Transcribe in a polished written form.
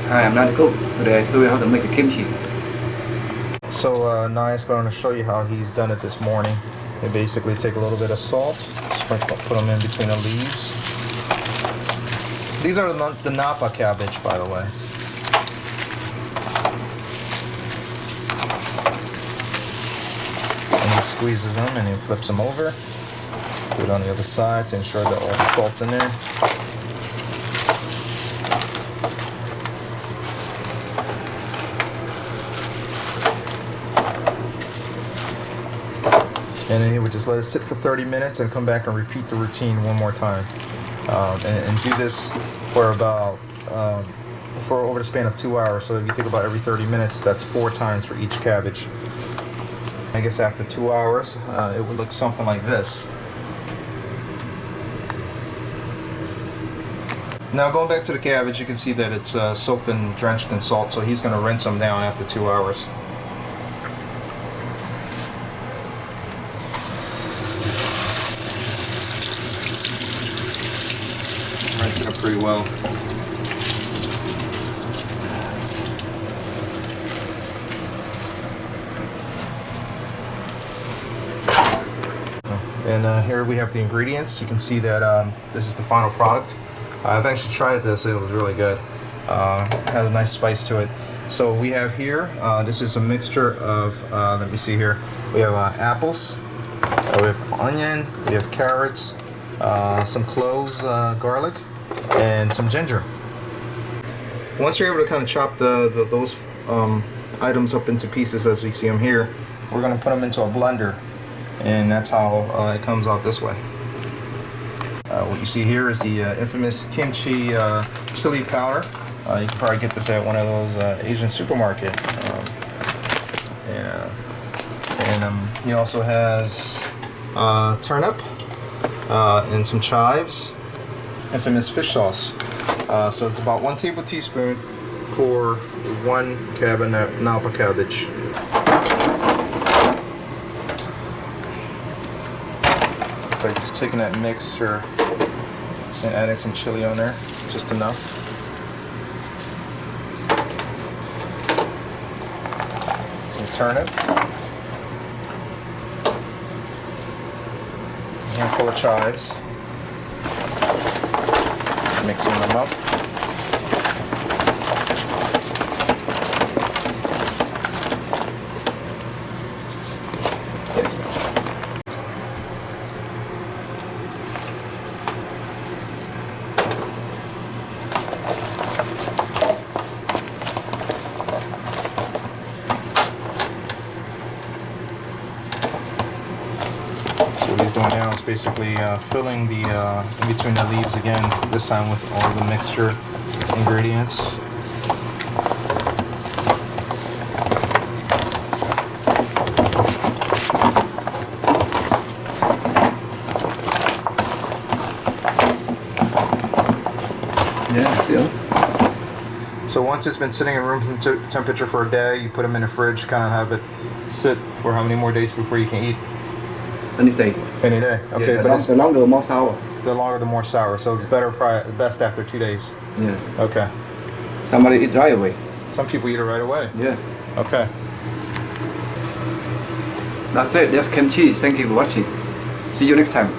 Hi, I'm not a cook. Today I show you how to make a kimchi. So now I'm going to show you how he's done it this morning. You basically take a little bit of salt, put them in between the leaves. These are the Napa cabbage, by the way. And he squeezes them and he flips them over. Do it on the other side to ensure that all the salt's in there. And then he would just let it sit for 30 minutes and come back and repeat the routine one more time. And do this for about, for over the span of 2 hours. So if you think about every 30 minutes, that's 4 times for each cabbage. I guess after 2 hours, it would look something like this. Now going back to the cabbage, you can see that it's soaked and drenched in salt, so he's going to rinse them down after 2 hours. Rinse it up pretty well. And here we have the ingredients. You can see that this is the final product. I've actually tried this. It was really good. Has a nice spice to it. So we have here, this is a mixture of, let me see here, we have apples, we have onion, we have carrots, some cloves, garlic, and some ginger. Once you're able to kind of chop those items up into pieces as we see them here, we're going to put them into a blender, and that's how it comes out this way. What you see here is the infamous kimchi chili powder. You can probably get this at one of those Asian supermarkets. He also has turnip and some chives, infamous fish sauce. So it's about 1 tablespoon for 1 cabinet Napa cabbage. Looks like just taking that mixture and adding some chili on there, just enough. Some turnip. A handful of chives. Mixing them up. So what he's doing now is basically filling the in between the leaves again, this time with all the mixture ingredients. Yeah. So once it's been sitting in room temperature for a day, you put them in the fridge, kind of have it sit for how many more days before you can eat? Any day. Any day. Okay, Yeah, but the longer the more sour. The longer the more sour. So it's better, probably best after 2 days. Yeah. Okay. Somebody eat right away. Some people eat it right away. Yeah. Okay. That's it. That's kimchi. Thank you for watching. See you next time.